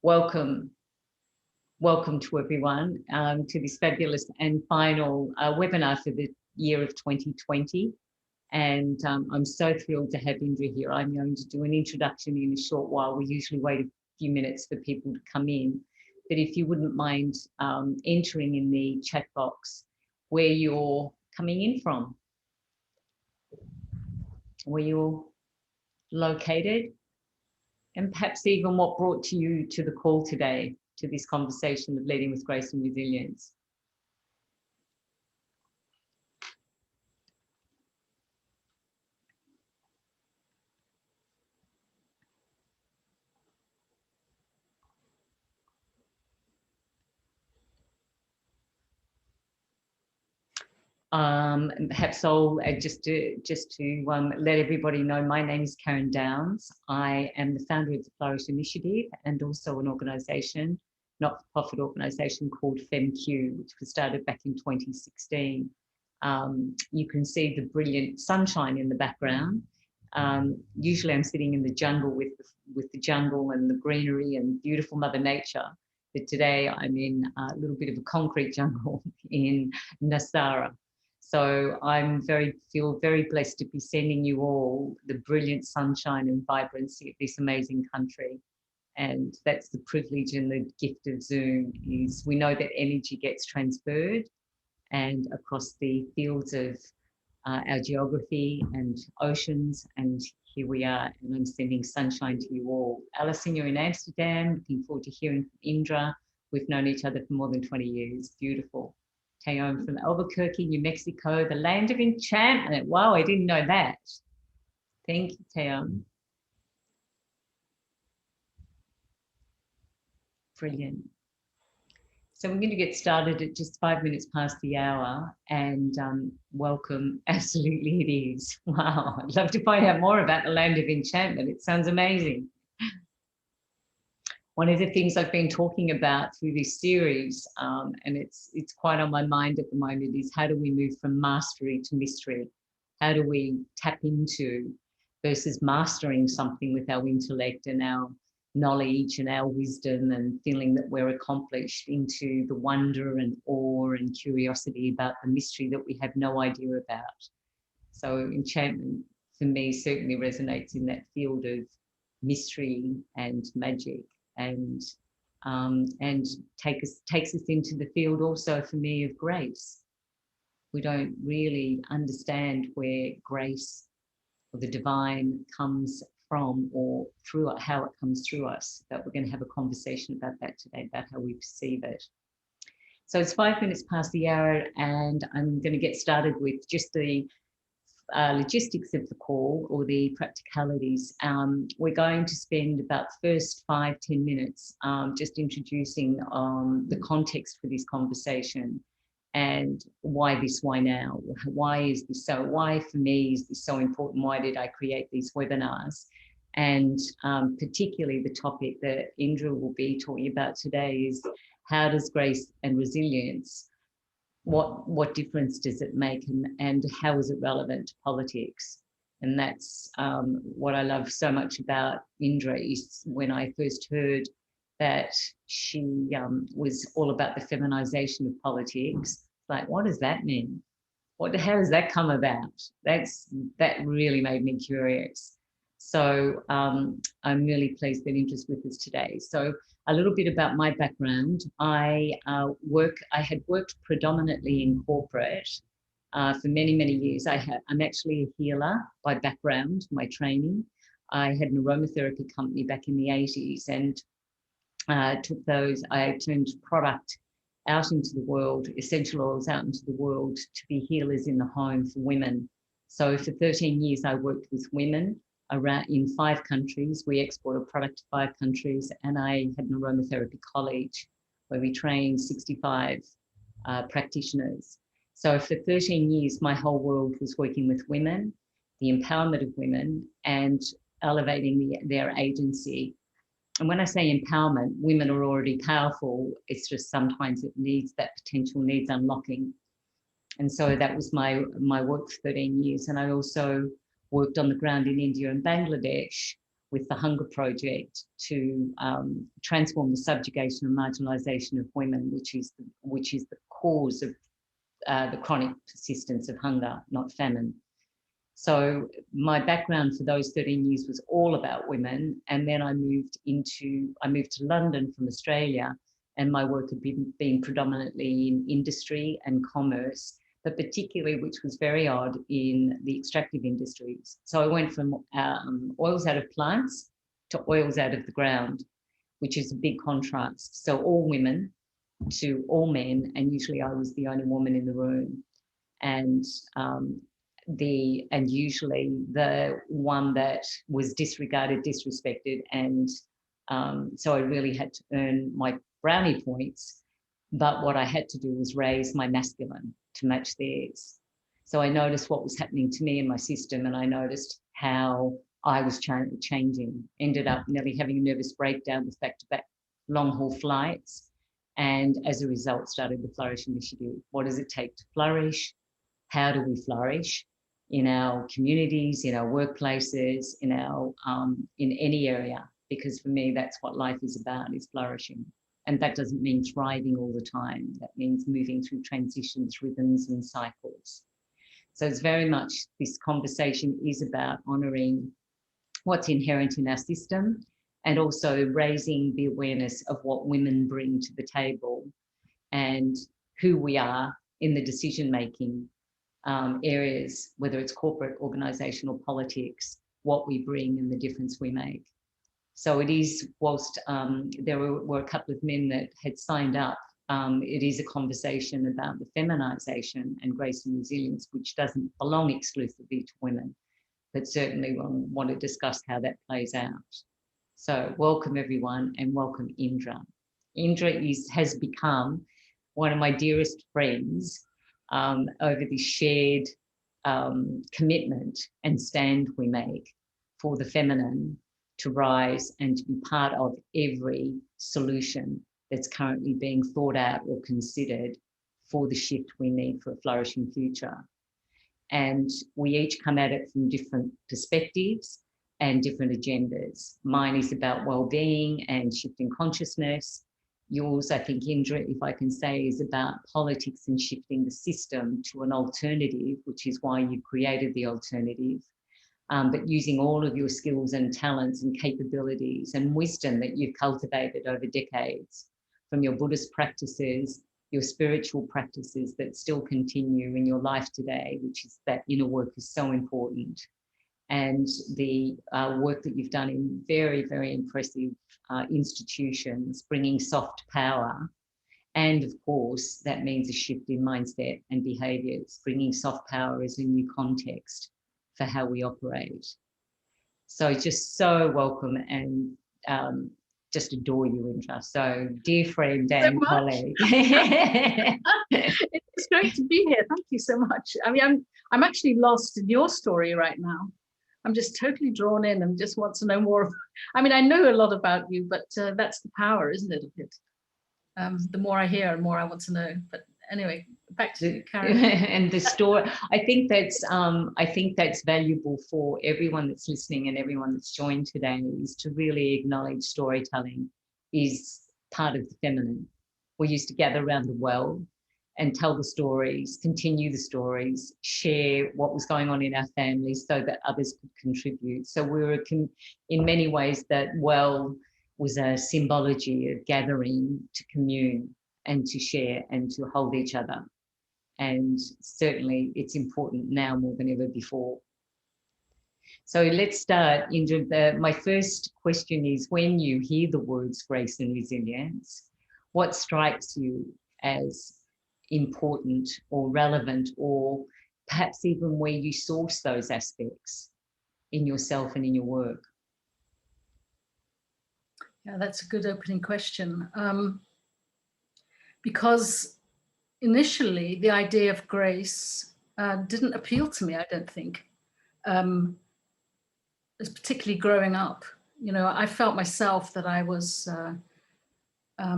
welcome, welcome to everyone to this fabulous and final webinar for the year of 2020. And I'm so thrilled to have Indra here. I'm going to do an introduction in a short while. We usually wait a few minutes for people to come in. But if you wouldn't mind entering in the chat box where you're coming in from, where you're located, and perhaps even what brought you to the call today, to this conversation of leading with grace and resilience. Perhaps I'll just to let everybody know, my name is Karen Downs. I am the founder of the Flourish initiative and also an organisation, not-for-profit organisation called FemQ, which was started back in 2016. You can see the brilliant sunshine in the background. Usually I'm sitting in the jungle with the jungle and the greenery and beautiful Mother Nature. But today I'm in a little bit of a concrete jungle in Nasara. So feel very blessed to be sending you all the brilliant sunshine and vibrancy of this amazing country. And that's the privilege and the gift of Zoom, is we know that energy gets transferred and across the fields of our geography and oceans. And here we are, and I'm sending sunshine to you all. Alison, you're in Amsterdam. Looking forward to hearing from Indra. We've known each other for more than 20 years. Beautiful. Teon from Albuquerque, New Mexico, the land of enchantment. Wow, I didn't know that. Thank you, Teon. Brilliant. So we're going to get started at just 5 minutes past the hour, and welcome. Absolutely it is. Wow, I'd love to find out more about the land of enchantment. It sounds amazing. One of the things I've been talking about through this series, and it's quite on my mind at the moment, is how do we move from mastery to mystery? How do we tap into versus mastering something with our intellect and our knowledge and our wisdom and feeling that we're accomplished, into the wonder and awe and curiosity about the mystery that we have no idea about. So enchantment for me certainly resonates in that field of mystery and magic. And takes us into the field also for me of grace. We don't really understand where grace or the divine comes from or through how it comes through us, but we're going to have a conversation about that today, about how we perceive it. So it's 5 minutes past the hour, and I'm going to get started with just the logistics of the call, or the practicalities. We're going to spend about the first 5-10 minutes just introducing the context for this conversation and why now? Why is this so? Why for me is this so important? Why did I create these webinars? And particularly the topic that Indra will be talking about today is, how does grace and resilience, what difference does it make, and how is it relevant to politics? And that's what I love so much about Indra, is when I first heard that she was all about the feminization of politics. Like, what does that mean? How does that come about? That really made me curious. So I'm really pleased that Indra's with us today. So a little bit about my background. I had worked predominantly in corporate for many, many years. I'm actually a healer by background, my training. I had an aromatherapy company back in the 80s, and I turned product out into the world, essential oils out into the world, to be healers in the home for women. So for 13 years, I worked with women around in 5 countries. We exported product to 5 countries, and I had an aromatherapy college where we trained 65 practitioners. So for 13 years, my whole world was working with women, the empowerment of women, and elevating their agency. And when I say empowerment, women are already powerful. It's just sometimes that potential needs unlocking. And so that was my work for 13 years. And I also worked on the ground in India and Bangladesh, with the Hunger Project to transform the subjugation and marginalisation of women, which is the cause of the chronic persistence of hunger, not famine. So my background for those 13 years was all about women, and then I moved to London from Australia, and my work had been predominantly in industry and commerce, but particularly, which was very odd, in the extractive industries. So I went from oils out of plants to oils out of the ground, which is a big contrast. So all women to all men, and usually I was the only woman in the room, and usually the one that was disregarded, disrespected, and so I really had to earn my brownie points. But what I had to do was raise my masculine to match theirs. So I noticed what was happening to me in my system, and I noticed how I was changing. Ended up nearly having a nervous breakdown with back-to-back long-haul flights, and as a result started the Flourish initiative. What does it take to flourish? How do we flourish in our communities, in our workplaces, in our in any area? Because for me, that's what life is about, is flourishing. And that doesn't mean thriving all the time. That means moving through transitions, rhythms, and cycles. So it's very much, this conversation is about honouring what's inherent in our system, and also raising the awareness of what women bring to the table and who we are in the decision-making areas, whether it's corporate, organisational, politics, what we bring and the difference we make. So it is, whilst there were a couple of men that had signed up, it is a conversation about the feminisation and grace and resilience, which doesn't belong exclusively to women, but certainly we'll want to discuss how that plays out. So welcome everyone, and welcome Indra. Indra has become one of my dearest friends over the shared commitment and stand we make for the feminine to rise and to be part of every solution that's currently being thought out or considered for the shift we need for a flourishing future. And we each come at it from different perspectives and different agendas. Mine is about well-being and shifting consciousness. Yours, I think, Indra, if I can say, is about politics and shifting the system to an alternative, which is why you created the alternative. But using all of your skills and talents and capabilities and wisdom that you've cultivated over decades, from your Buddhist practices, your spiritual practices that still continue in your life today, which is that inner work is so important. And the work that you've done in very, very impressive institutions, bringing soft power. And of course, that means a shift in mindset and behaviours. Bringing soft power as a new context for how we operate. So just so welcome, and just adore you, Indra. So dear friend and colleague. It's great to be here. Thank you so much. I mean, I'm actually lost in your story right now. I'm just totally drawn in and just want to know more. I mean, I know a lot about you, but that's the power, isn't it, of it? The more I hear, the more I want to know. But anyway, back to Karen. And the story, I think that's valuable for everyone that's listening and everyone that's joined today, is to really acknowledge storytelling is part of the feminine. We used to gather around the well and tell the stories, continue the stories, share what was going on in our families so that others could contribute. So we were, in many ways, that well was a symbology of gathering to commune and to share and to hold each other. And certainly it's important now more than ever before. So let's start. Indra, my first question is, when you hear the words grace and resilience, what strikes you as important or relevant, or perhaps even where you source those aspects in yourself and in your work? Yeah, that's a good opening question. Because initially the idea of grace didn't appeal to me, I don't think. Particularly growing up, you know, I felt myself that I was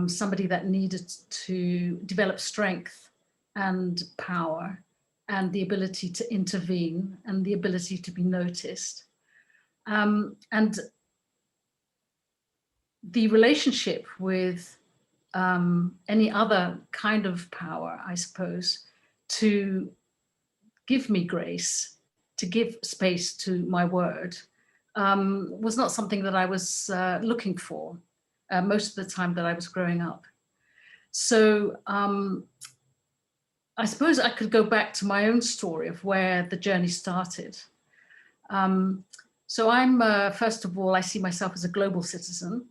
somebody that needed to develop strength and power and the ability to intervene and the ability to be noticed. And the relationship with any other kind of power, I suppose, to give me grace, to give space to my word, was not something that I was looking for most of the time that I was growing up. So I suppose I could go back to my own story of where the journey started. So I'm, first of all, I see myself as a global citizen.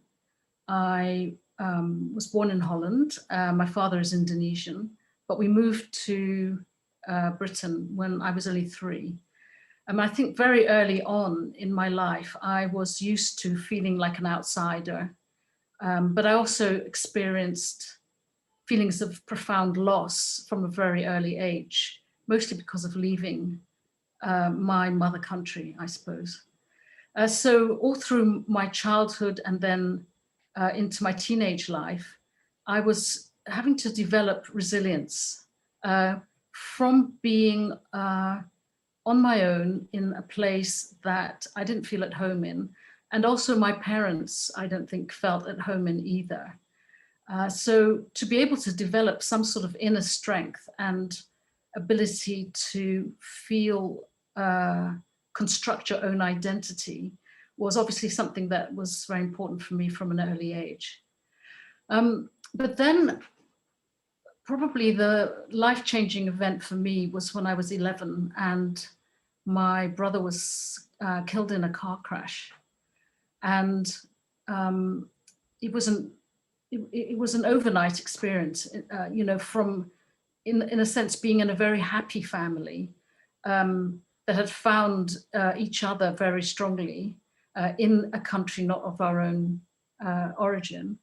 I was born in Holland. My father is Indonesian, but we moved to Britain when I was only 3. I think very early on in my life, I was used to feeling like an outsider, but I also experienced feelings of profound loss from a very early age, mostly because of leaving my mother country, I suppose. So all through my childhood and then into my teenage life, I was having to develop resilience from being on my own in a place that I didn't feel at home in. And also my parents, I don't think, felt at home in either. So to be able to develop some sort of inner strength and ability to feel, construct your own identity was obviously something that was very important for me from an early age. But then probably the life-changing event for me was when I was 11 and my brother was killed in a car crash. And it was an overnight experience, from, in a sense, being in a very happy family that had found each other very strongly in a country not of our own origin,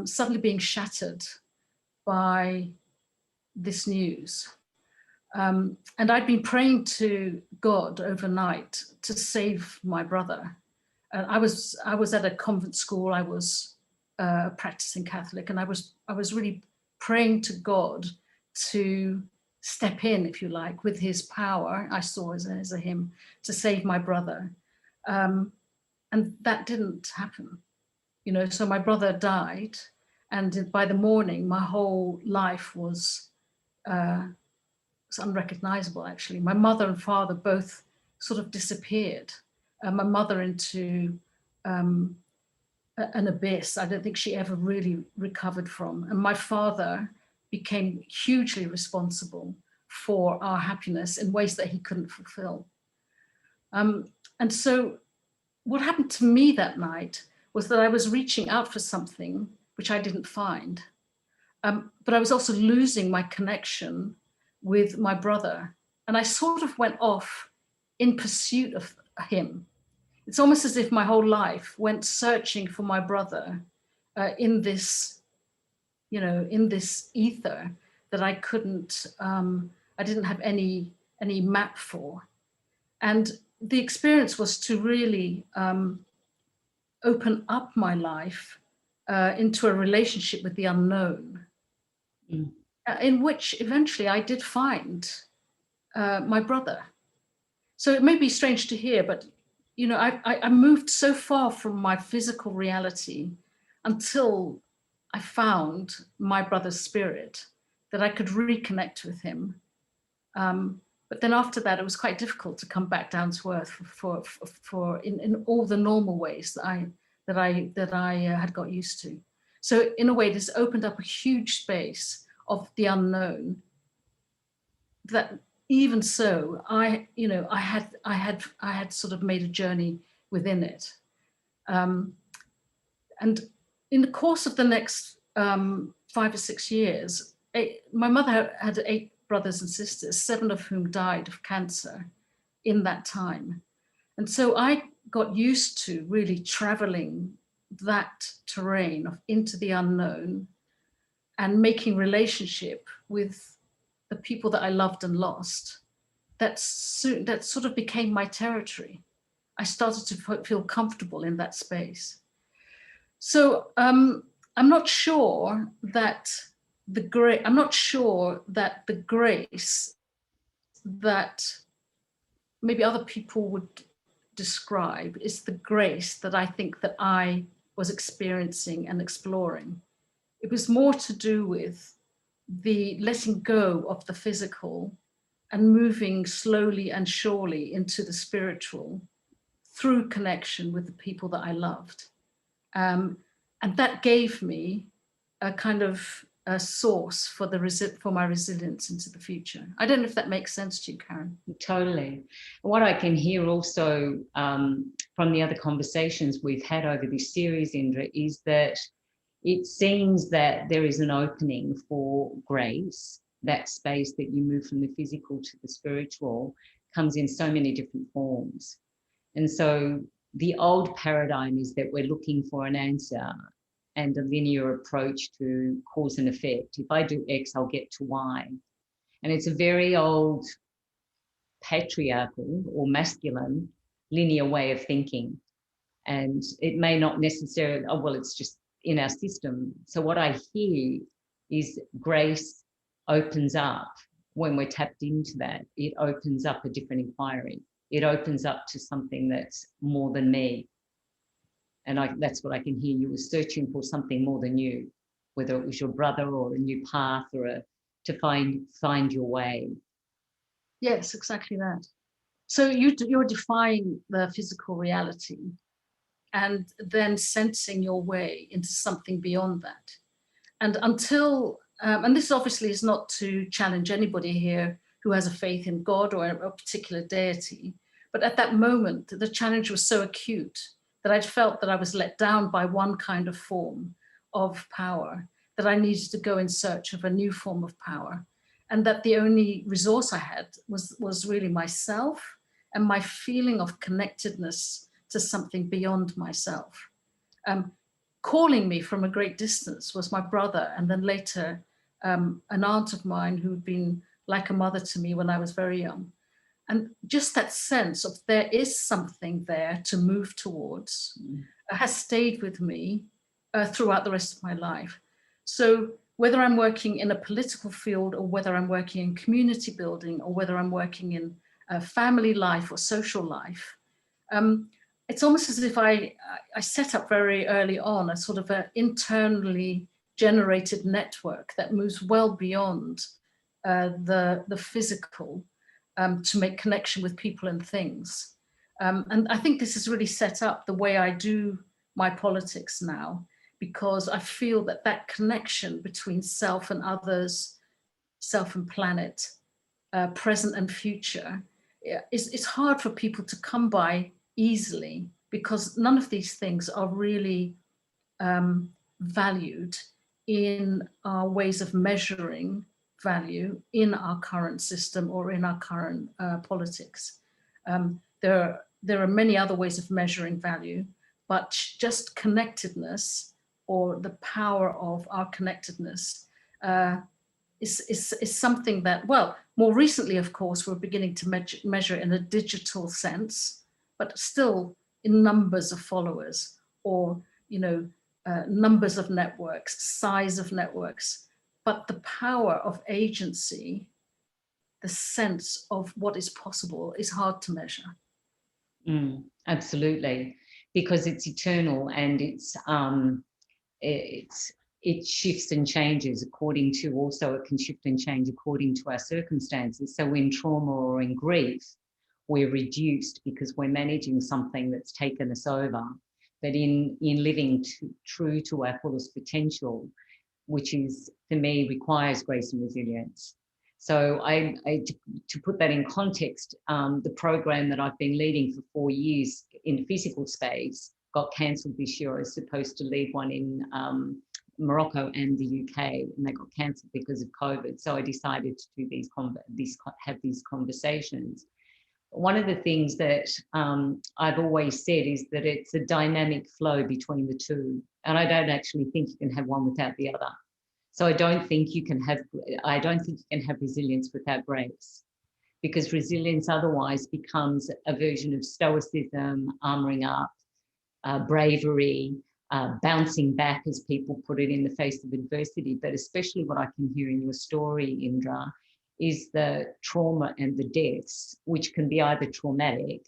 suddenly being shattered by this news. And I'd been praying to God overnight to save my brother. And I was at a convent school. I was a practicing Catholic, and I was really praying to God to step in, if you like, with His power. I saw as a him to save my brother, and that didn't happen. So my brother died, and by the morning, my whole life was unrecognizable. Actually, my mother and father both sort of disappeared. My mother into an abyss I don't think she ever really recovered from. And my father became hugely responsible for our happiness in ways that he couldn't fulfill. And so what happened to me that night was that I was reaching out for something which I didn't find. But I was also losing my connection with my brother. And I sort of went off in pursuit of him. It's almost as if my whole life went searching for my brother in this, in this ether that I couldn't, I didn't have any map for. And the experience was to really open up my life into a relationship with the unknown, in which eventually I did find my brother. So it may be strange to hear, but I moved so far from my physical reality until I found my brother's spirit, that I could reconnect with him. But then after that, it was quite difficult to come back down to earth for in all the normal ways that I had got used to. So in a way, this opened up a huge space of the unknown. That even so, I had sort of made a journey within it, and in the course of the next 5 or 6 years, my mother had 8 brothers and sisters, 7 of whom died of cancer in that time. And so I got used to really traveling that terrain of into the unknown and making relationship with the people that I loved and lost. That sort of became my territory. I started to feel comfortable in that space. So I'm not sure that the grace that maybe other people would describe is the grace that I think that I was experiencing and exploring. It was more to do with the letting go of the physical and moving slowly and surely into the spiritual through connection with the people that I loved. And that gave me a kind of a source for for my resilience into the future. I don't know if that makes sense to you, Karen. Totally. What I can hear also from the other conversations we've had over this series, Indra, is that it seems that there is an opening for grace. That space that you move from the physical to the spiritual comes in so many different forms. And so the old paradigm is that we're looking for an answer and a linear approach to cause and effect. If I do X, I'll get to Y. And it's a very old patriarchal or masculine linear way of thinking. And it may not necessarily, oh, well, it's just in our system. So what I hear is grace opens up when we're tapped into that. It opens up a different inquiry. It opens up to something that's more than me. And that's what I can hear. You were searching for something more than you, whether it was your brother or a new path or to find your way. Yes, exactly that. So you're defying the physical reality and then sensing your way into something beyond that. And until, and this obviously is not to challenge anybody here who has a faith in God or a particular deity, but at that moment, the challenge was so acute that I'd felt that I was let down by one kind of form of power, that I needed to go in search of a new form of power. And that the only resource I had was really myself and my feeling of connectedness to something beyond myself. Calling me from a great distance was my brother, and then later an aunt of mine who'd been like a mother to me when I was very young. And just that sense of there is something there to move towards has stayed with me throughout the rest of my life. So whether I'm working in a political field or whether I'm working in community building or whether I'm working in family life or social life, it's almost as if I set up very early on a sort of an internally generated network that moves well beyond the physical to make connection with people and things. And I think this has really set up the way I do my politics now, because I feel that that connection between self and others, self and planet, present and future, it's hard for people to come by easily, because none of these things are really valued in our ways of measuring value in our current system or in our current politics. There are many other ways of measuring value, but just connectedness or the power of our connectedness is something that, well, more recently, of course, we're beginning to measure in a digital sense, but still in numbers of followers or, numbers of networks, size of networks. But the power of agency, the sense of what is possible, is hard to measure. Absolutely, because it's eternal and it shifts and changes according to, also it can shift and change according to our circumstances. So in trauma or in grief, we're reduced because we're managing something that's taken us over. But in living true to our fullest potential, which is, for me, requires grace and resilience. So to put that in context, the program that I've been leading for 4 years in the physical space got cancelled this year. I was supposed to lead one in Morocco and the UK, and they got cancelled because of COVID. So I decided to do have these conversations. One of the things that I've always said is that it's a dynamic flow between the two. And I don't actually think you can have one without the other. So I don't think you can have resilience without grace, because resilience otherwise becomes a version of stoicism, armoring up, bravery, bouncing back, as people put it, in the face of adversity. But especially what I can hear in your story, Indra, is the trauma and the deaths, which can be either traumatic,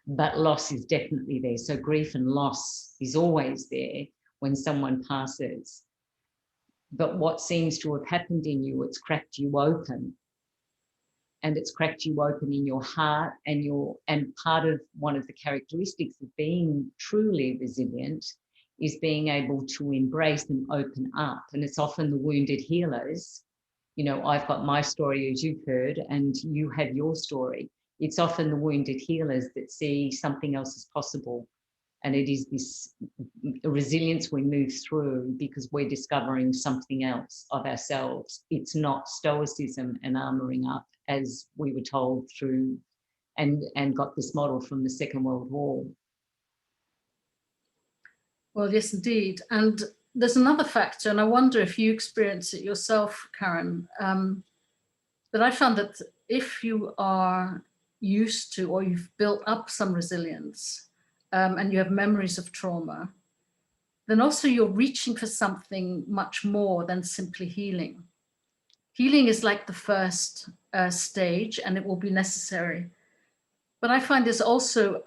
but loss is definitely there. So grief and loss is always there when someone passes. But what seems to have happened in you, it's cracked you open. And it's cracked you open in your heart, and part of one of the characteristics of being truly resilient is being able to embrace and open up. And it's often the wounded healers. You know, I've got my story, as you've heard, and you have your story. It's often the wounded healers that see something else as possible. And it is this resilience we move through because we're discovering something else of ourselves. It's not stoicism and armoring up, as we were told through and got this model from the Second World War. Well, yes, indeed. And there's another factor, and I wonder if you experience it yourself, Karen, that I found that if you are used to, or you've built up some resilience, and you have memories of trauma, then also you're reaching for something much more than simply healing. Healing is like the first stage, and it will be necessary. But I find there's also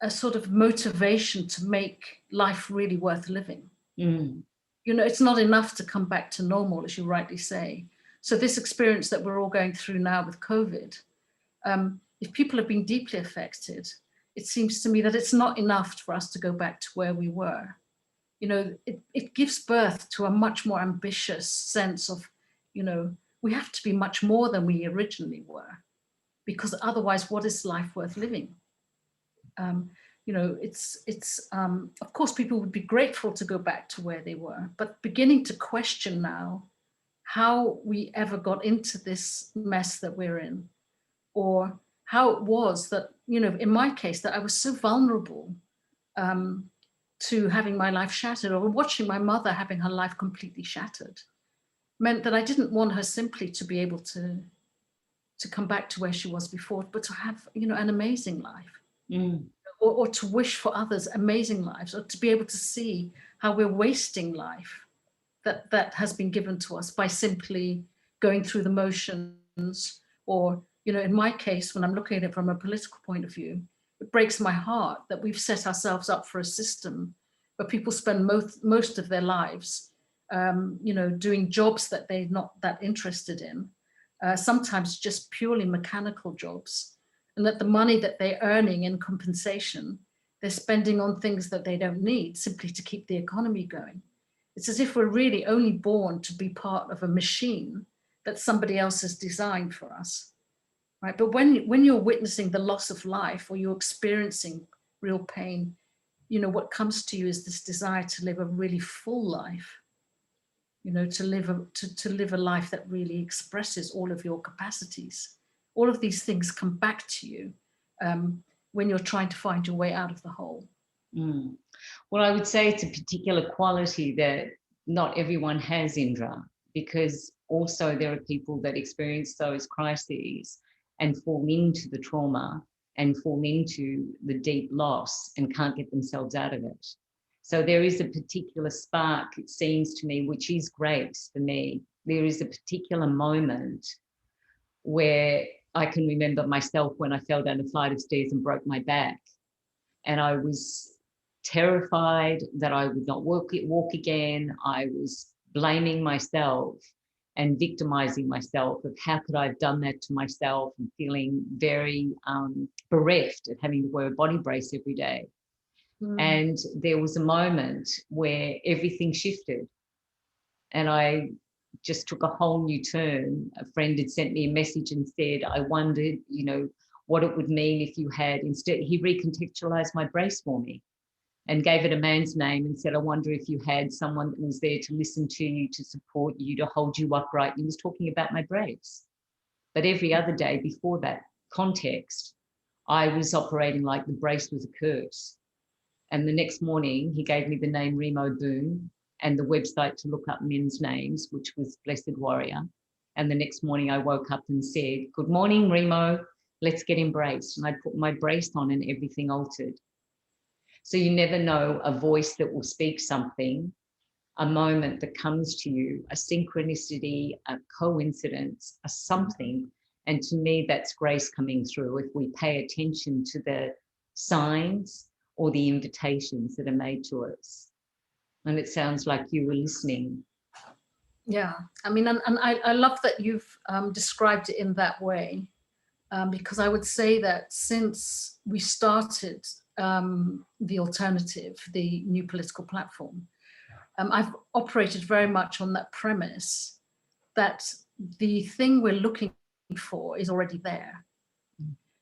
a sort of motivation to make life really worth living. Mm. You know, it's not enough to come back to normal, as you rightly say. So this experience that we're all going through now with COVID, if people have been deeply affected, it seems to me that it's not enough for us to go back to where we were. You know, it gives birth to a much more ambitious sense of, you know, we have to be much more than we originally were, because otherwise, what is life worth living? You know, of course, people would be grateful to go back to where they were, but beginning to question now how we ever got into this mess that we're in, or how it was that, you know, in my case, that I was so vulnerable to having my life shattered, or watching my mother having her life completely shattered, meant that I didn't want her simply to be able to come back to where she was before, but to have, you know, an amazing life. Mm. Or to wish for others amazing lives, or to be able to see how we're wasting life that has been given to us by simply going through the motions. Or, you know, in my case, when I'm looking at it from a political point of view, it breaks my heart that we've set ourselves up for a system where people spend most of their lives, you know, doing jobs that they're not that interested in, sometimes just purely mechanical jobs, and that the money that they're earning in compensation, they're spending on things that they don't need simply to keep the economy going. It's as if we're really only born to be part of a machine that somebody else has designed for us, right? But when you're witnessing the loss of life, or you're experiencing real pain, you know, what comes to you is this desire to live a really full life, you know, to live a life that really expresses all of your capacities. All of these things come back to you when you're trying to find your way out of the hole. Mm. Well, I would say it's a particular quality that not everyone has, Indra, because also there are people that experience those crises and fall into the trauma and fall into the deep loss and can't get themselves out of it. So there is a particular spark, it seems to me, which is grace for me. There is a particular moment where I can remember myself when I fell down a flight of stairs and broke my back. And I was terrified that I would not walk again. I was blaming myself and victimizing myself of how could I have done that to myself, and feeling very bereft of having to wear a body brace every day. And there was a moment where everything shifted and I just took a whole new turn. A friend had sent me a message and said, I wondered, you know, what it would mean if you had, instead, he recontextualized my brace for me and gave it a man's name and said, I wonder if you had someone that was there to listen to you, to support you, to hold you upright. And he was talking about my brace. But every other day before that context, I was operating like the brace was a curse. And the next morning, he gave me the name Remo Boone and the website to look up men's names, which was Blessed Warrior. And the next morning, I woke up and said, good morning, Remo, let's get embraced. And I put my brace on and everything altered. So you never know, a voice that will speak something, a moment that comes to you, a synchronicity, a coincidence, a something And to me, that's grace coming through if we pay attention to the signs or the invitations that are made to us. And it sounds like you were listening. Yeah, I mean, and I love that you've described it in that way, because I would say that since we started the alternative, the new political platform, I've operated very much on that premise that the thing we're looking for is already there.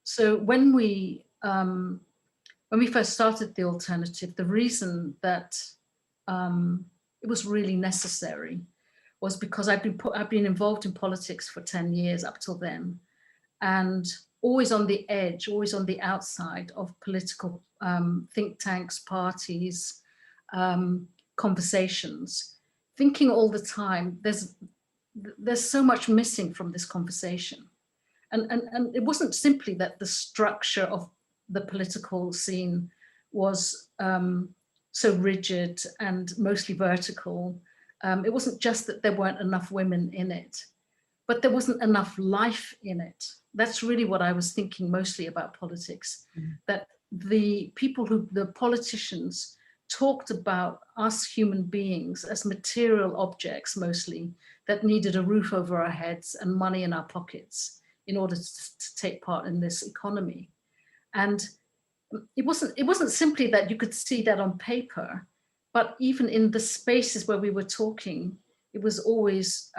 So when we first started the alternative, the reason that it was really necessary was because I've been involved in politics for 10 years up till then, and always on the edge, always on the outside of political think tanks, parties, conversations, thinking all the time, there's so much missing from this conversation. And it wasn't simply that the structure of the political scene was so rigid and mostly vertical. It wasn't just that there weren't enough women in it, but there wasn't enough life in it. That's really what I was thinking mostly about politics, that the politicians talked about us human beings as material objects mostly that needed a roof over our heads and money in our pockets in order to take part in this economy. And it wasn't simply that you could see that on paper, but even in the spaces where we were talking, it was always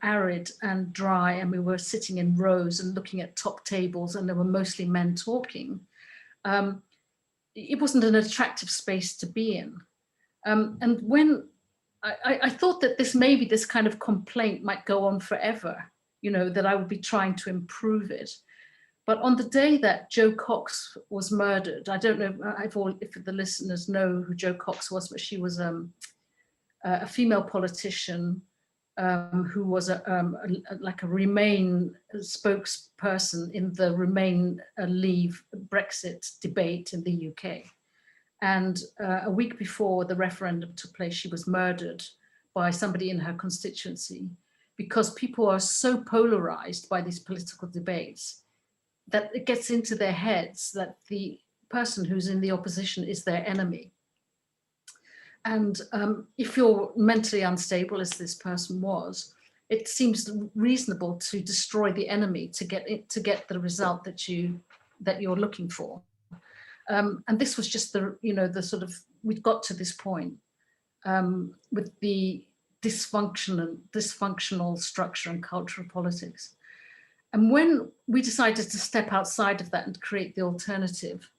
arid and dry, and we were sitting in rows and looking at top tables, and there were mostly men talking. It wasn't an attractive space to be in. And when I thought that this kind of complaint might go on forever, that I would be trying to improve it. But on the day that Jo Cox was murdered, I don't know if the listeners know who Jo Cox was, but she was a female politician who was like a Remain spokesperson in the Remain Leave Brexit debate in the UK. And a week before the referendum took place, she was murdered by somebody in her constituency, because people are so polarized by these political debates that it gets into their heads that the person who's in the opposition is their enemy. And if you're mentally unstable, as this person was, it seems reasonable to destroy the enemy to get the result that you're looking for. And this was just the sort of, we'd got to this point with the dysfunctional structure and culture of politics. And when we decided to step outside of that and create the alternative,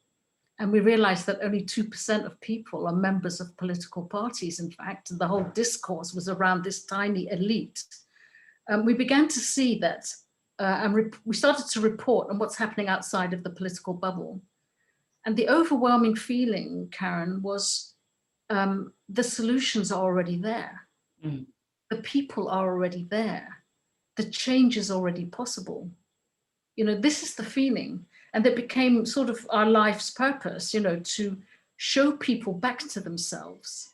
and we realized that only 2% of people are members of political parties, in fact, and the whole discourse was around this tiny elite, we began to see that, and we started to report on what's happening outside of the political bubble. And the overwhelming feeling, Karen, was the solutions are already there. The people are already there. The change is already possible. This is the feeling. And it became sort of our life's purpose, to show people back to themselves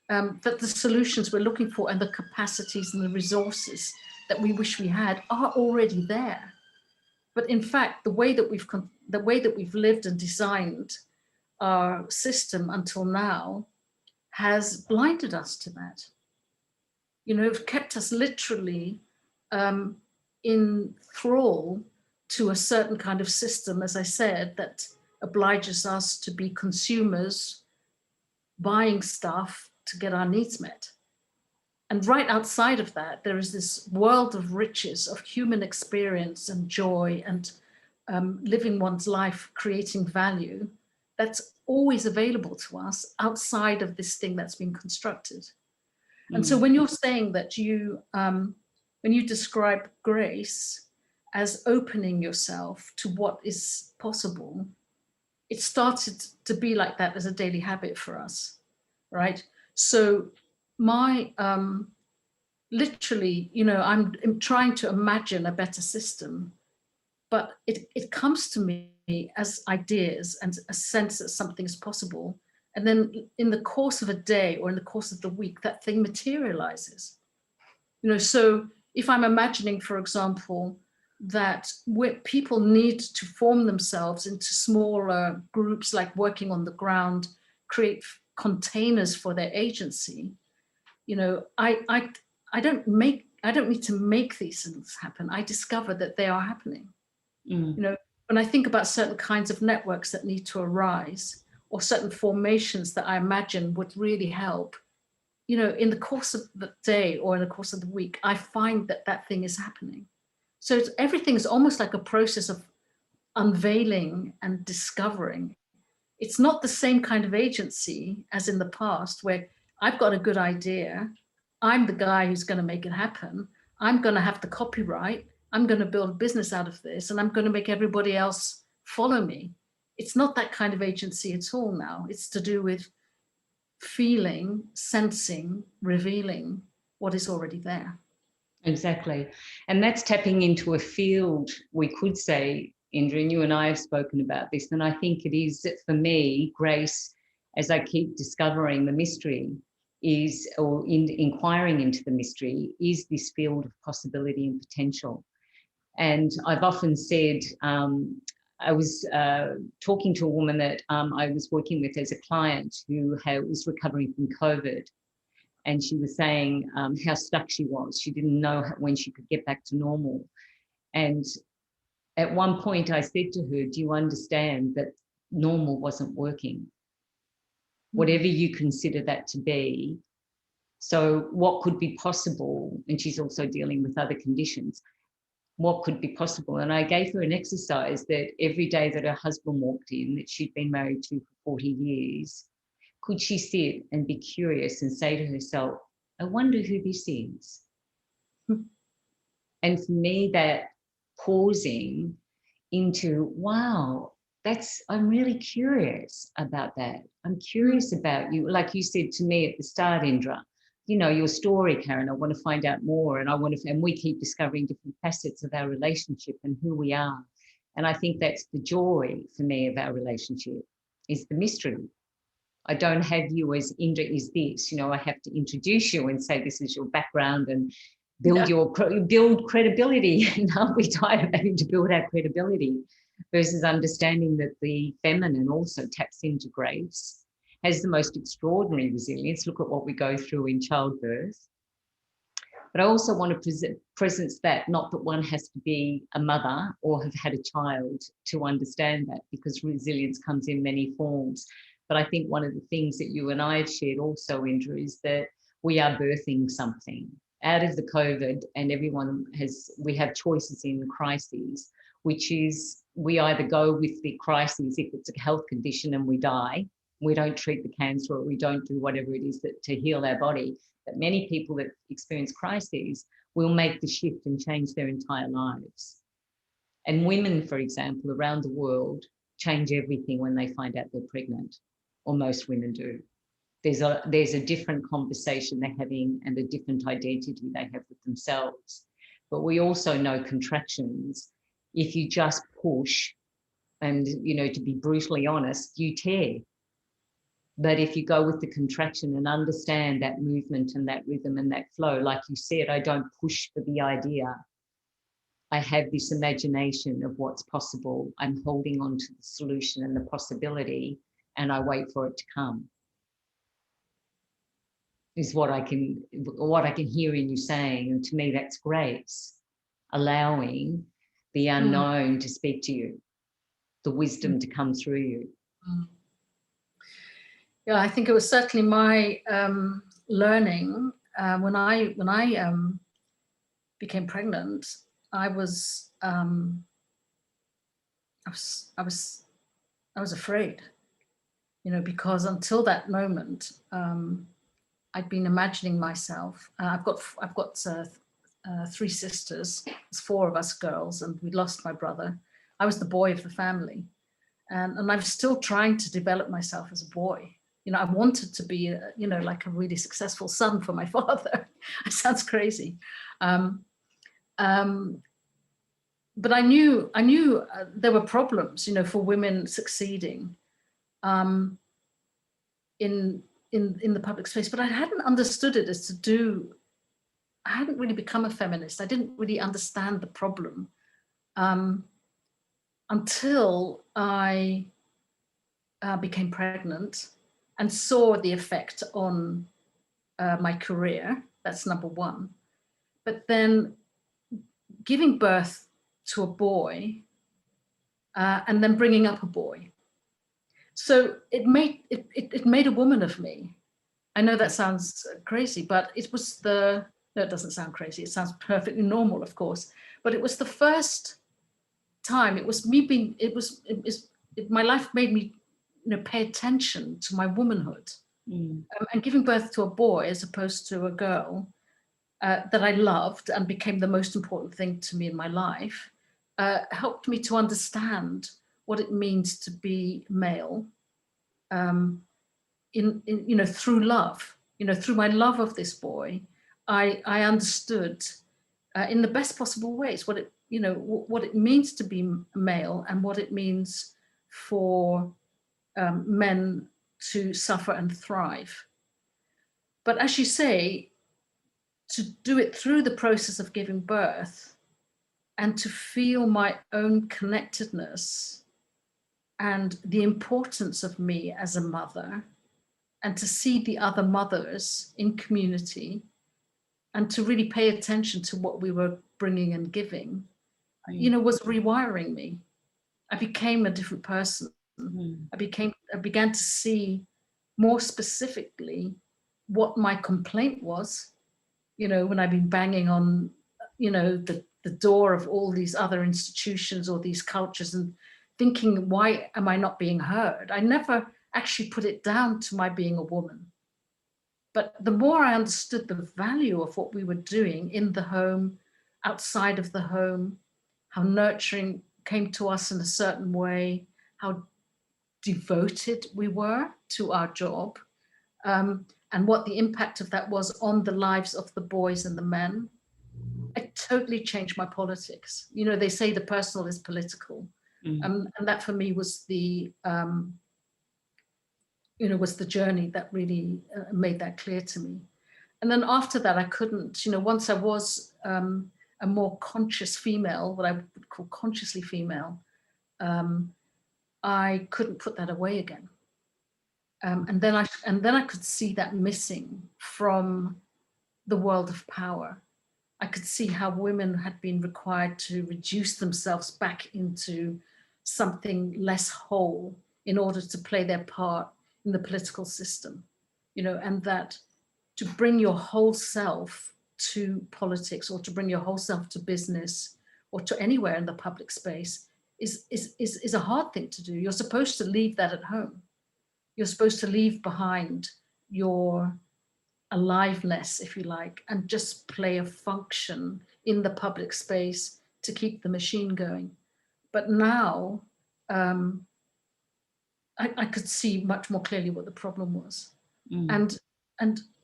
that the solutions we're looking for and the capacities and the resources that we wish we had are already there. But in fact, the way that we've lived and designed our system until now has blinded us to that. It kept us literally in thrall to a certain kind of system, as I said, that obliges us to be consumers, buying stuff to get our needs met. And right outside of that, there is this world of riches, of human experience and joy and living one's life, creating value, that's always available to us outside of this thing that's been constructed. And so when you're saying that when you describe grace as opening yourself to what is possible, it started to be like that as a daily habit for us, right? So my, literally, I'm trying to imagine a better system, but it comes to me as ideas and a sense that something is possible. And then in the course of a day or in the course of the week, that thing materializes. So if I'm imagining, for example, that people need to form themselves into smaller groups, like working on the ground, create containers for their agency, you know, I don't need to make these things happen. I discover that they are happening. You know, when I think about certain kinds of networks that need to arise, or certain formations that I imagine would really help, you know, in the course of the day or in the course of the week, I find that that thing is happening. So everything is almost like a process of unveiling and discovering. It's not the same kind of agency as in the past, where I've got a good idea, I'm the guy who's going to make it happen, I'm going to have the copyright, I'm going to build a business out of this, and I'm going to make everybody else follow me. It's not that kind of agency at all now. It's to do with feeling, sensing, revealing what is already there. Exactly. And that's tapping into a field, we could say, Indra, and you and I have spoken about this, and I think it is, for me, grace, as I keep discovering the mystery, is, or inquiring into the mystery, is this field of possibility and potential. And I've often said, I was talking to a woman that I was working with as a client who was recovering from COVID. And she was saying how stuck she was. She didn't know when she could get back to normal. And at one point I said to her, do you understand that normal wasn't working? Whatever you consider that to be. So what could be possible? And she's also dealing with other conditions. What could be possible? And I gave her an exercise that every day that her husband walked in, that she'd been married to for 40 years, could she sit and be curious and say to herself, I wonder who this is? And for me, that pausing into, wow, I'm really curious about that. I'm curious about you. Like you said to me at the start, Indra, you know, your story, Karen, I want to find out more. And and we keep discovering different facets of our relationship and who we are. And I think that's the joy for me of our relationship, is the mystery. I don't have you as Indra is this, you know, I have to introduce you and say, this is your background, and build credibility. You know, we're tired of having to build our credibility, versus understanding that the feminine also taps into grace, has the most extraordinary resilience. Look at what we go through in childbirth. But I also want to presence that, not that one has to be a mother or have had a child to understand that, because resilience comes in many forms. But I think one of the things that you and I have shared also, Indra, is that we are birthing something out of the COVID, and we have choices in crises, which is we either go with the crisis if it's a health condition and we die, we don't treat the cancer, or we don't do whatever it is to heal our body. But many people that experience crises will make the shift and change their entire lives. And women, for example, around the world change everything when they find out they're pregnant, or most women do. There's a different conversation they're having and a different identity they have with themselves. But we also know contractions, if you just push, and, you know, to be brutally honest, you tear. But if you go with the contraction and understand that movement and that rhythm and that flow, like you said, I don't push for the idea. I have this imagination of what's possible. I'm holding on to the solution and the possibility, and I wait for it to come. Is what I can hear in you saying. And to me, that's grace, allowing the unknown to speak to you, the wisdom to come through you. Yeah, I think it was certainly my learning when I became pregnant. I was afraid, you know, because until that moment, I'd been imagining myself. I've got 3 sisters. There's 4 of us girls, and we lost my brother. I was the boy of the family, and I'm still trying to develop myself as a boy. You know, I wanted to be, you know, like a really successful son for my father. It sounds crazy. But I knew there were problems, you know, for women succeeding in the public space, but I hadn't understood it as to do hadn't really become a feminist. I didn't really understand the problem until I became pregnant and saw the effect on my career. That's number one. But then giving birth to a boy and then bringing up a boy. So it made a woman of me. I know that sounds crazy, but it was no, it doesn't sound crazy. It sounds perfectly normal, of course. But it was the first time. It was me being. My life made me, pay attention to my womanhood, and giving birth to a boy as opposed to a girl that I loved and became the most important thing to me in my life, helped me to understand what it means to be male. Through love, through my love of this boy, I understood in the best possible ways what it means to be male and what it means for men to suffer and thrive. But as you say, to do it through the process of giving birth and to feel my own connectedness and the importance of me as a mother, and to see the other mothers in community and to really pay attention to what we were bringing and giving, was rewiring me. I became a different person. I began to see more specifically what my complaint was, when I've been banging on, the door of all these other institutions or these cultures and thinking, why am I not being heard? I never actually put it down to my being a woman. But the more I understood the value of what we were doing in the home, outside of the home, how nurturing came to us in a certain way, how devoted we were to our job, and what the impact of that was on the lives of the boys and the men, it totally changed my politics. They say the personal is political. And that for me was was the journey that really made that clear to me. And then after that, I couldn't, once I was a more conscious female, what I would call consciously female, I couldn't put that away again. And then I could see that missing from the world of power. I could see how women had been required to reduce themselves back into something less whole in order to play their part in the political system, and that to bring your whole self to politics or to bring your whole self to business or to anywhere in the public space is a hard thing to do. You're supposed to leave that at home. You're supposed to leave behind your aliveness, if you like, and just play a function in the public space to keep the machine going. But now I could see much more clearly what the problem was. And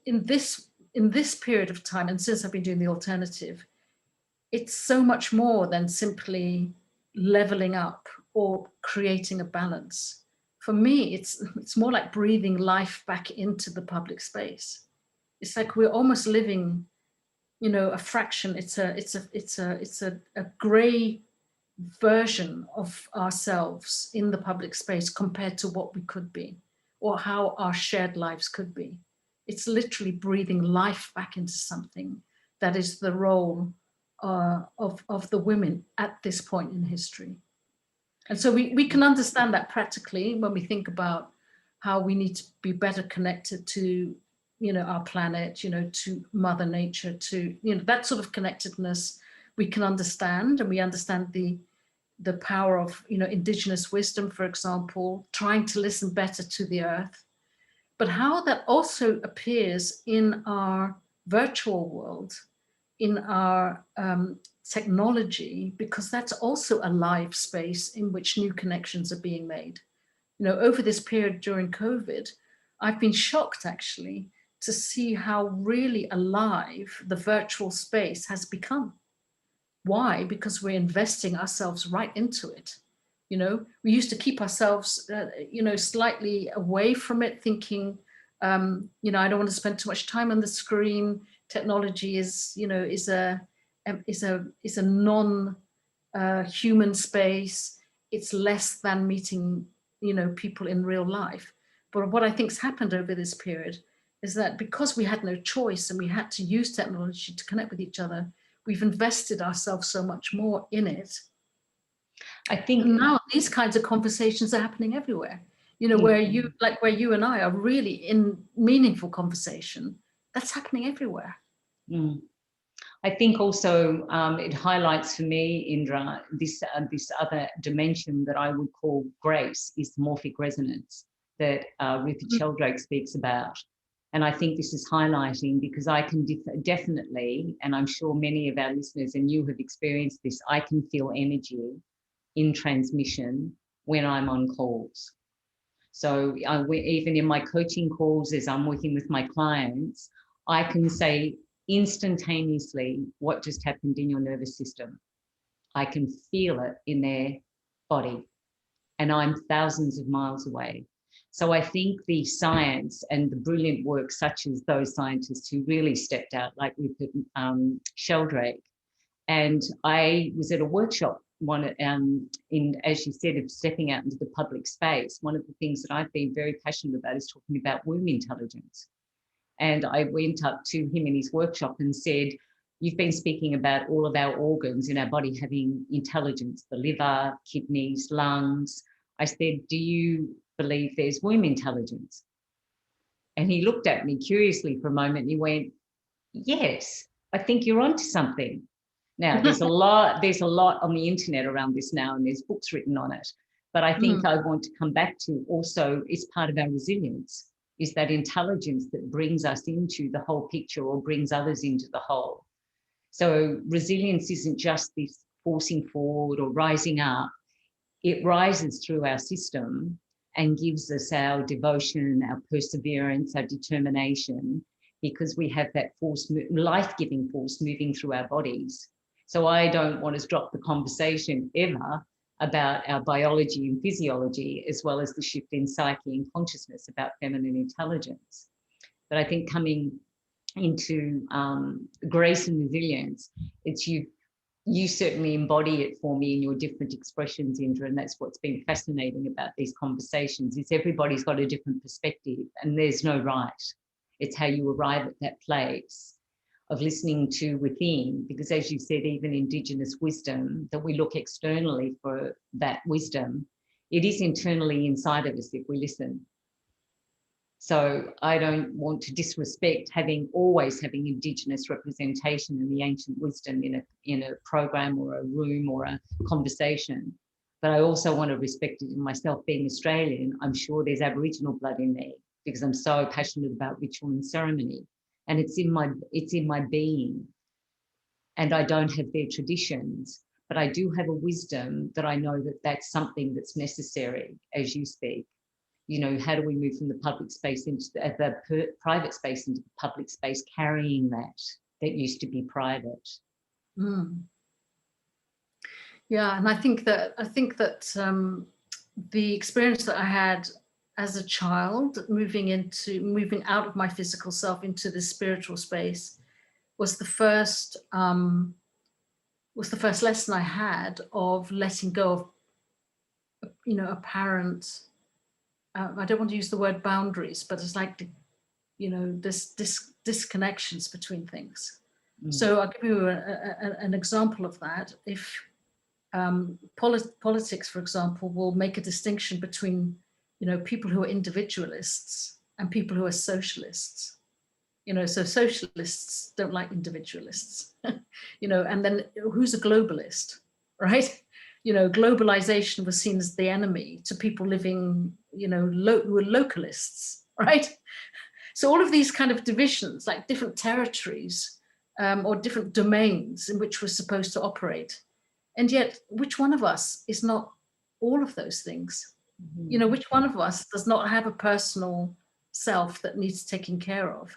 in this period of time, and since I've been doing the alternative, it's so much more than simply leveling up or creating a balance. For me, it's more like breathing life back into the public space. It's like we're almost living, a fraction. It's a gray version of ourselves in the public space compared to what we could be or how our shared lives could be. It's literally breathing life back into something that is the role of the women at this point in history. And so we can understand that practically when we think about how we need to be better connected to, our planet, to Mother Nature, to, that sort of connectedness we can understand. And we understand the power of, indigenous wisdom, for example, trying to listen better to the earth. But how that also appears in our virtual world, in our technology, because that's also a live space in which new connections are being made. Over this period during COVID, I've been shocked actually to see how really alive the virtual space has become. Why? Because we're investing ourselves right into it. We used to keep ourselves, slightly away from it, thinking, I don't want to spend too much time on the screen, technology is, you know, is a non human space. It's less than meeting, you know, people in real life. But what I think's happened over this period is that because we had no choice and we had to use technology to connect with each other, we've invested ourselves so much more in it. I think now these kinds of conversations are happening everywhere. You know, where you, like where you and I are really in meaningful conversation, that's happening everywhere. I think also it highlights for me, Indra, this other dimension that I would call grace is the morphic resonance that Ruth Sheldrake speaks about. And I think this is highlighting because I can definitely, and I'm sure many of our listeners and you have experienced this, I can feel energy in transmission when I'm on calls. So even in my coaching calls, as I'm working with my clients, I can say instantaneously what just happened in your nervous system. I can feel it in their body, and I'm thousands of miles away. So I think the science and the brilliant work, such as those scientists who really stepped out, like Rupert Sheldrake, and I was at a workshop, as you said, of stepping out into the public space. One of the things that I've been very passionate about is talking about womb intelligence. And I went up to him in his workshop and said, you've been speaking about all of our organs in our body having intelligence, the liver, kidneys, lungs. I said, do you believe there's womb intelligence? And he looked at me curiously for a moment and he went, yes, I think you're onto something. Now, there's a lot on the internet around this now, and there's books written on it. But I think I want to come back to also is part of our resilience, is that intelligence that brings us into the whole picture or brings others into the whole. So resilience isn't just this forcing forward or rising up. It rises through our system and gives us our devotion, our perseverance, our determination, because we have that force, life-giving force moving through our bodies. So I don't want to drop the conversation ever about our biology and physiology, as well as the shift in psyche and consciousness about feminine intelligence. But I think coming into grace and resilience, it's you certainly embody it for me in your different expressions, Indra, and that's what's been fascinating about these conversations, is everybody's got a different perspective and there's no right. It's how you arrive at that place of listening to within, because as you said, even Indigenous wisdom, that we look externally for that wisdom, it is internally inside of us if we listen. So I don't want to disrespect always having Indigenous representation in the ancient wisdom in a program or a room or a conversation, but I also want to respect it in myself. Being Australian, I'm sure there's Aboriginal blood in me because I'm so passionate about ritual and ceremony. And it's in my being, and I don't have their traditions, but I do have a wisdom that I know that that's something that's necessary as you speak. You know, how do we move from the public space into the private space into the public space, carrying that used to be private? Yeah, and I think that the experience that I had as a child, moving out of my physical self into the spiritual space, was the first lesson I had of letting go of, you know, apparent. I don't want to use the word boundaries, but it's like, you know, this disconnections between things. So I'll give you an example of that. If politics, for example, will make a distinction between, you know, people who are individualists and people who are socialists. You know, so socialists don't like individualists, you know, and then who's a globalist, right? You know, globalization was seen as the enemy to people living, you know, who were localists, right? So all of these kind of divisions, like different territories or different domains in which we're supposed to operate. And yet, which one of us is not all of those things? You know, which one of us does not have a personal self that needs taking care of?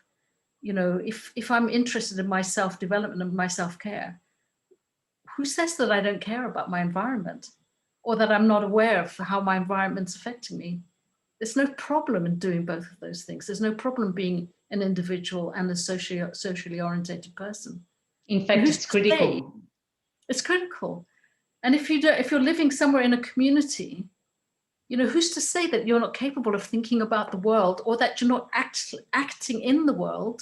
You know, if I'm interested in my self-development and my self-care, who says that I don't care about my environment or that I'm not aware of how my environment's affecting me? There's no problem in doing both of those things. There's no problem being an individual and a socially orientated person. In fact, it's critical. It's critical. And if you're living somewhere in a community, you know, who's to say that you're not capable of thinking about the world, or that you're not acting in the world,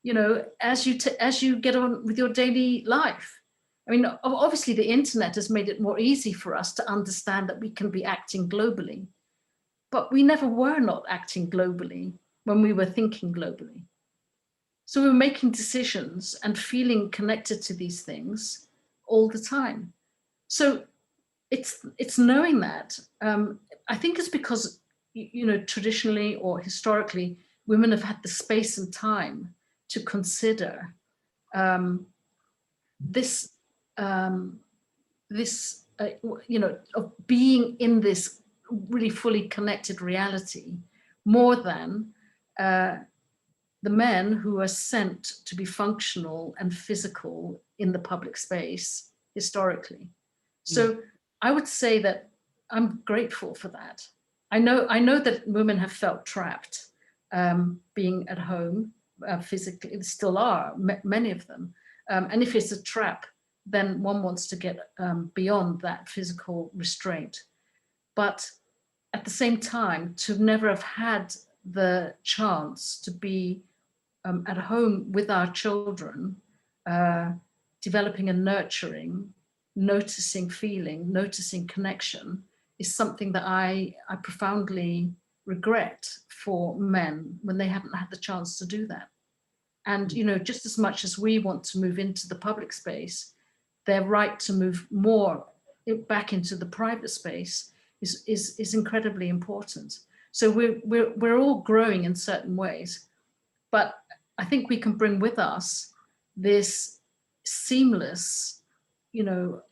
you know, as you get on with your daily life? I mean, obviously the internet has made it more easy for us to understand that we can be acting globally, but we never were not acting globally when we were thinking globally. So we're making decisions and feeling connected to these things all the time. So it's knowing that. I think it's because, you know, traditionally or historically, women have had the space and time to consider this, you know, of being in this really fully connected reality, more than the men who are sent to be functional and physical in the public space historically. So I would say that I'm grateful for that. I know that women have felt trapped being at home physically. There still are many of them. And if it's a trap, then one wants to get beyond that physical restraint. But at the same time, to never have had the chance to be at home with our children, developing and nurturing, noticing feeling, noticing connection, is something that I profoundly regret for men when they haven't had the chance to do that. And, you know, just as much as we want to move into the public space, their right to move more back into the private space is incredibly important. So we're all growing in certain ways, but I think we can bring with us this seamless, you know,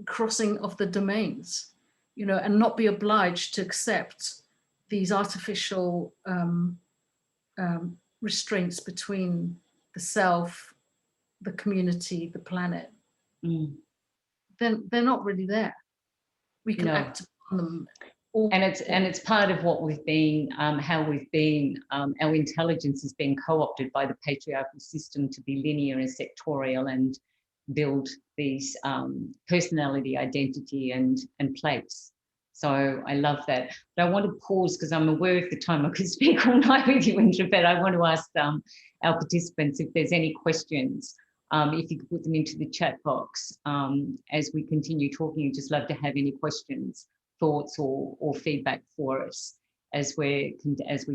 crossing of the domains, you know, and not be obliged to accept these artificial restraints between the self, the community, the planet. Then they're not really there. We can act on them. And it's part of what we've been, how we've been, our intelligence has been co-opted by the patriarchal system to be linear and sectorial and build these personality, identity and place. So I love that. But I want to pause because I'm aware of the time. I could speak all night with you, Indra, but I want to ask our participants if there's any questions. If you could put them into the chat box as we continue talking. I'd just love to have any questions, thoughts or feedback for us as we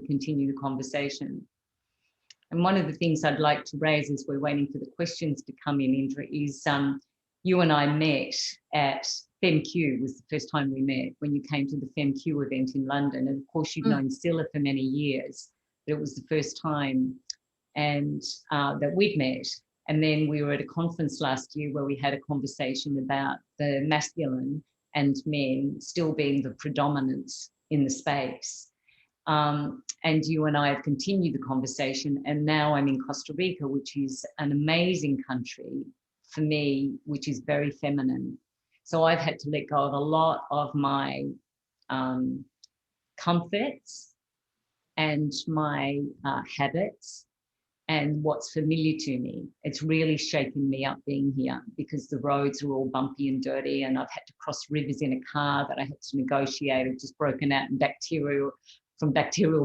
continue the conversation. And one of the things I'd like to raise as we're waiting for the questions to come in, Indra, is you and I met at FemQ, was the first time we met when you came to the FemQ event in London. And of course you've known Scylla for many years, but it was the first time and that we'd met. And then we were at a conference last year where we had a conversation about the masculine and men still being the predominance in the space. And you and I have continued the conversation, and now I'm in Costa Rica, which is an amazing country for me, which is very feminine. So I've had to let go of a lot of my comforts and my habits and what's familiar to me. It's really shaken me up being here because the roads are all bumpy and dirty, and I've had to cross rivers in a car that I had to negotiate. I've just broken out in bacterial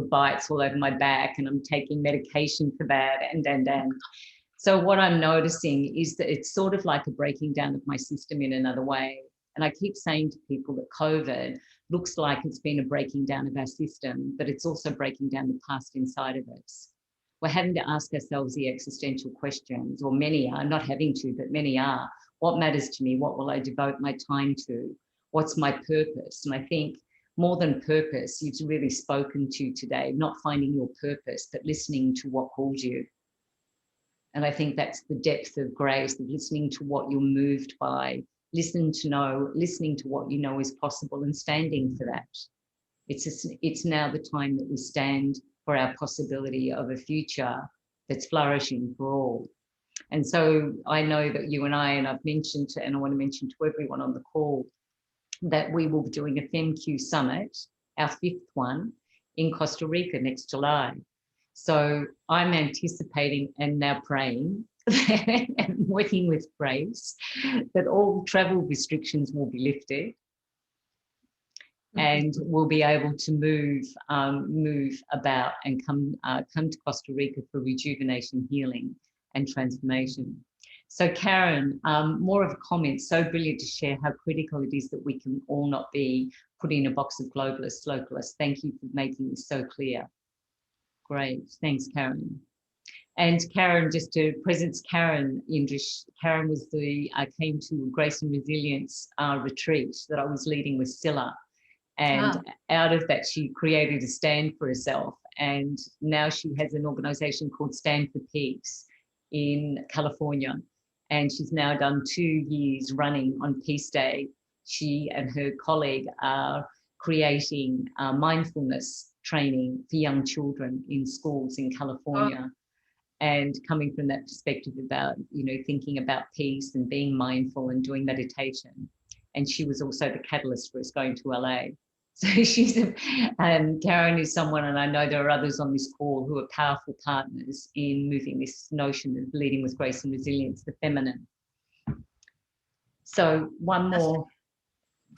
bites all over my back, and I'm taking medication for that. And so what I'm noticing is that it's sort of like a breaking down of my system in another way. And I keep saying to people that COVID looks like it's been a breaking down of our system, but it's also breaking down the past inside of us. We're having to ask ourselves the existential questions, or many are, not having to, but many are. What matters to me? What will I devote my time to? What's my purpose? And I think more than purpose, you've really spoken to today, not finding your purpose, but listening to what calls you. And I think that's the depth of grace, of listening to what you're moved by, listening to what you know is possible and standing for that. It's now the time that we stand for our possibility of a future that's flourishing for all. And so I know that you and I've mentioned, and I want to mention to everyone on the call, that we will be doing a FemQ summit, our 5th one, in Costa Rica next July. So I'm anticipating and now praying and working with Grace that all travel restrictions will be lifted and we'll be able to move about and come to Costa Rica for rejuvenation, healing, and transformation. So Karen, more of a comment. So brilliant to share how critical it is that we can all not be put in a box of globalists, localists. Thank you for making this so clear. Great, thanks, Karen. And Karen, just to presence Karen, Indra, Karen was came to Grace and Resilience retreat that I was leading with Scylla. And out of that, she created a stand for herself. And now she has an organization called Stand for Peace in California. And she's now done 2 years running on Peace Day. She and her colleague are creating mindfulness training for young children in schools in California. And coming from that perspective about, thinking about peace and being mindful and doing meditation. And she was also the catalyst for us going to LA. So Karen is someone, and I know there are others on this call who are powerful partners in moving this notion of leading with grace and resilience, the feminine. So one more.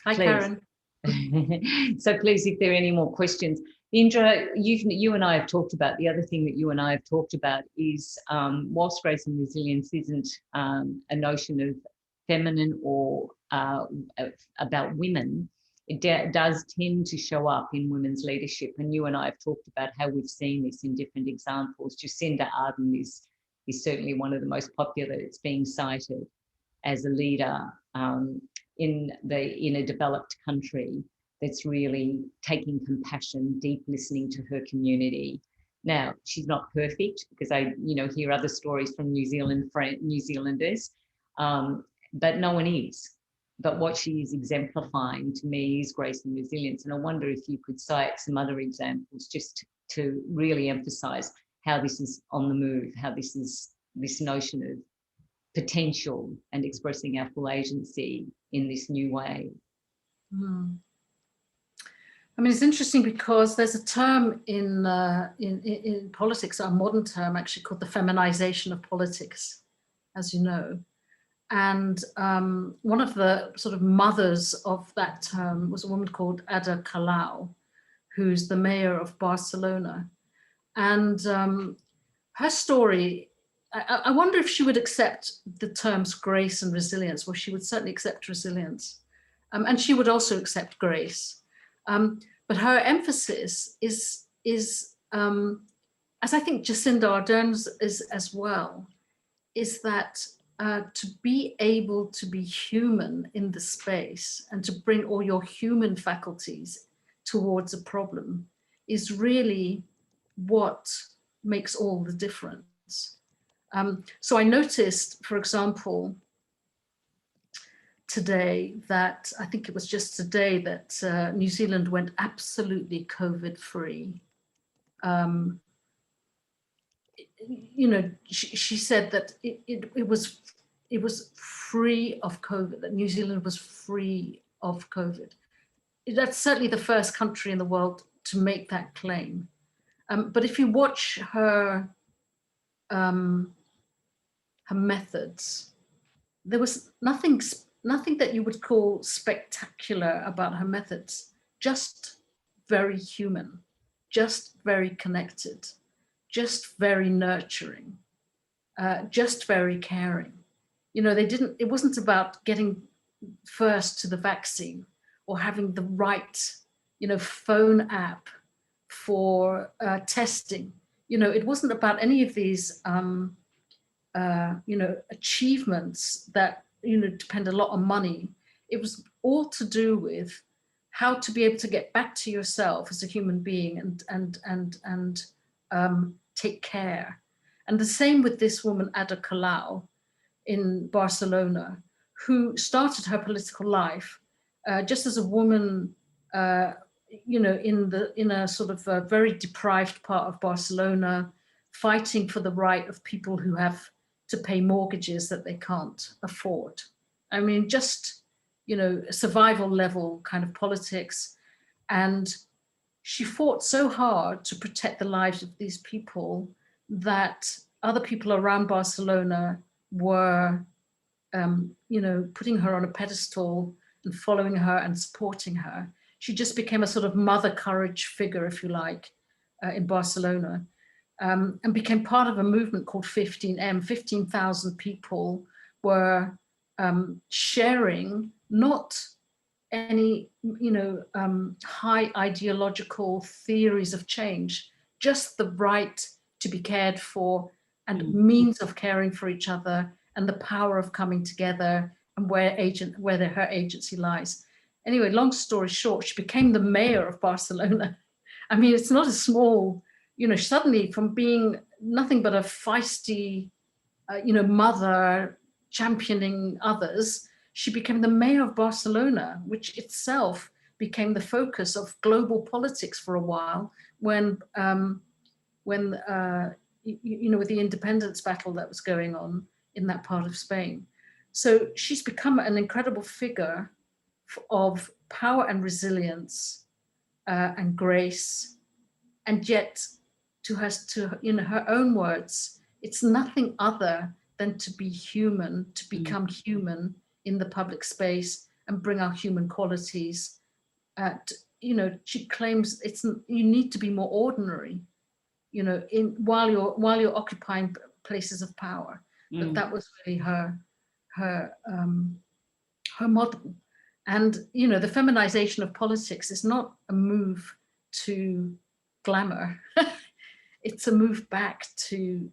Hi, please. Karen. So please, if there are any more questions. Indra, you and I have talked about, the other thing that you and I have talked about is whilst grace and resilience isn't a notion of feminine or about women, it does tend to show up in women's leadership. And you and I have talked about how we've seen this in different examples. Jacinda Ardern is certainly one of the most popular. It's being cited as a leader in a developed country that's really taking compassion, deep listening to her community. Now, she's not perfect because I, hear other stories from New Zealanders, but no one is. But what she is exemplifying to me is grace and resilience. And I wonder if you could cite some other examples just to really emphasize how this is on the move, how this is this notion of potential and expressing our full agency in this new way. I mean, it's interesting because there's a term in politics, a modern term actually, called the feminization of politics, as you know. And one of the sort of mothers of that term was a woman called Ada Colau, who's the mayor of Barcelona. And her story, I wonder if she would accept the terms grace and resilience. Well, she would certainly accept resilience. And she would also accept grace. But her emphasis is as I think Jacinda Ardern's is as well, is that to be able to be human in the space and to bring all your human faculties towards a problem is really what makes all the difference. So I noticed, for example, today that, I think it was just today that New Zealand went absolutely COVID-free. She said that it was free of COVID, that New Zealand was free of COVID. That's certainly the first country in the world to make that claim. But if you watch her methods, there was nothing that you would call spectacular about her methods, just very human, just very connected, just very nurturing, just very caring. It wasn't about getting first to the vaccine or having the right, phone app for testing. It wasn't about any of these, achievements that, depend a lot on money. It was all to do with how to be able to get back to yourself as a human being and take care. And the same with this woman, Ada Colau, in Barcelona, who started her political life just as a woman, in a sort of a very deprived part of Barcelona, fighting for the right of people who have to pay mortgages that they can't afford. I mean, just, survival level kind of politics. And she fought so hard to protect the lives of these people that other people around Barcelona were, putting her on a pedestal and following her and supporting her. She just became a sort of mother courage figure, if you like, in Barcelona, and became part of a movement called 15M. 15,000 people were sharing not any, high ideological theories of change, just the right to be cared for and means of caring for each other and the power of coming together and where her agency lies. Anyway, long story short, she became the mayor of Barcelona. I mean, it's not a small, suddenly from being nothing but a feisty, mother championing others, she became the mayor of Barcelona, which itself became the focus of global politics for a while when with the independence battle that was going on in that part of Spain. So she's become an incredible figure of power and resilience and grace, and yet in her own words, it's nothing other than to be human, to become human in the public space and bring our human qualities. She claims you need to be more ordinary, while you're occupying places of power. But that was really her model. And the feminization of politics is not a move to glamour. It's a move back to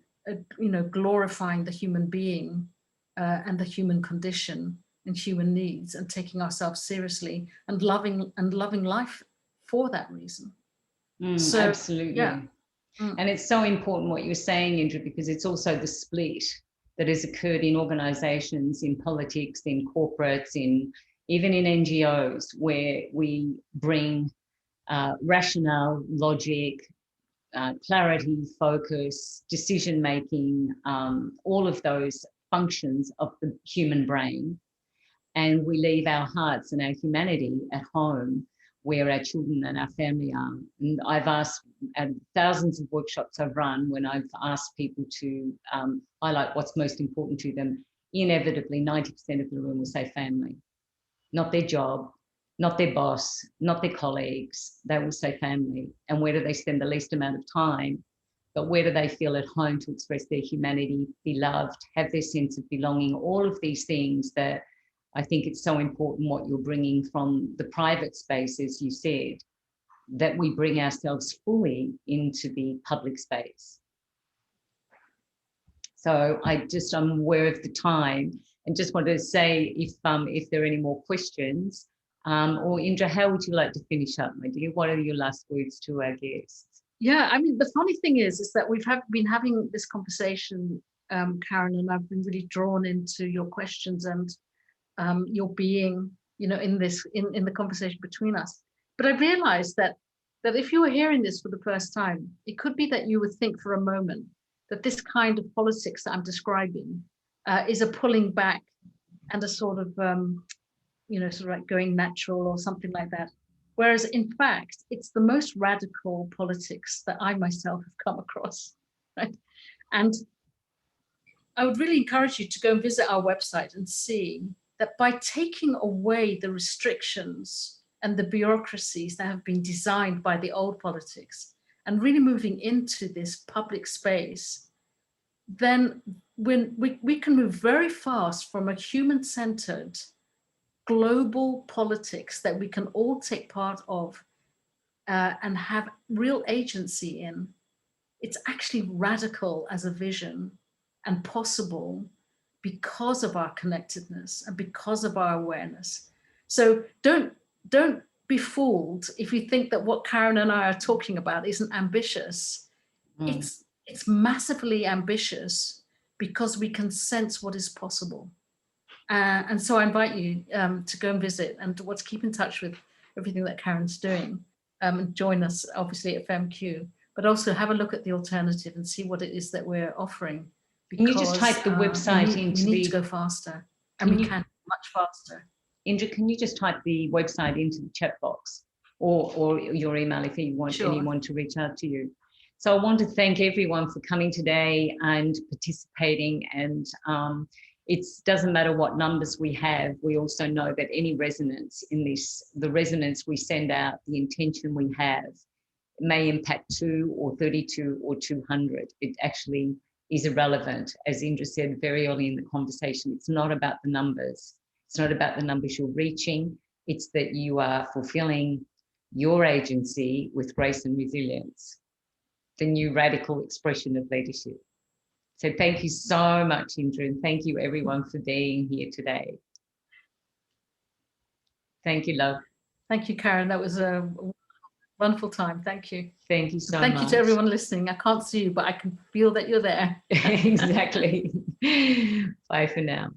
glorifying the human being and the human condition and human needs, and taking ourselves seriously and loving life for that reason. So, absolutely. Yeah. And it's so important what you're saying, Indra, because it's also the split that has occurred in organizations, in politics, in corporates, even in NGOs, where we bring rationale, logic, clarity, focus, decision-making, all of those functions of the human brain. And we leave our hearts and our humanity at home, where our children and our family are. And I've asked, at thousands of workshops I've run, when I've asked people to highlight what's most important to them, inevitably 90% of the room will say family. Not their job, not their boss, not their colleagues. They will say family. And where do they spend the least amount of time? But where do they feel at home to express their humanity, be loved, have their sense of belonging, all of these things that I think it's so important what you're bringing from the private space, as you said, that we bring ourselves fully into the public space. So I'm aware of the time and just wanted to say if there are any more questions, or Indra, how would you like to finish up, my dear? What are your last words to our guests? Yeah, I mean, the funny thing is that we've been having this conversation, Karen, and I've been really drawn into your questions and your being, in the conversation between us. But I realized that if you were hearing this for the first time, it could be that you would think for a moment that this kind of politics that I'm describing is a pulling back and a sort of, sort of like going natural or something like that. Whereas in fact, it's the most radical politics that I myself have come across, right? And I would really encourage you to go and visit our website and see that by taking away the restrictions and the bureaucracies that have been designed by the old politics and really moving into this public space, then when we can move very fast from a human-centered global politics that we can all take part of and have real agency in. It's actually radical as a vision and possible because of our connectedness and because of our awareness. So don't be fooled if you think that what Karen and I are talking about isn't ambitious. It's massively ambitious because we can sense what is possible. And so I invite you to go and visit and to keep in touch with everything that Karen's doing, and join us obviously at FemQ, but also have a look at the alternative and see what it is that we're offering. Can you just type the website into we need to go faster, and we can much faster. Indra, can you just type the website into the chat box? or your email if you want Sure. anyone to reach out to you. So I want to thank everyone for coming today and participating. And it doesn't matter what numbers we have. We also know that any resonance in this, the resonance we send out, the intention we have, may impact 2 or 32 or 200. It actually is irrelevant. As Indra said very early in the conversation, it's not about the numbers. It's not about the numbers you're reaching. It's that you are fulfilling your agency with grace and resilience, the new radical expression of leadership. So thank you so much, Indra, and thank you everyone for being here today. Thank you, love. Thank you, Karen. That was a wonderful time. Thank you. Thank you so much. Thank you to everyone listening. I can't see you, but I can feel that you're there. Exactly. Bye for now.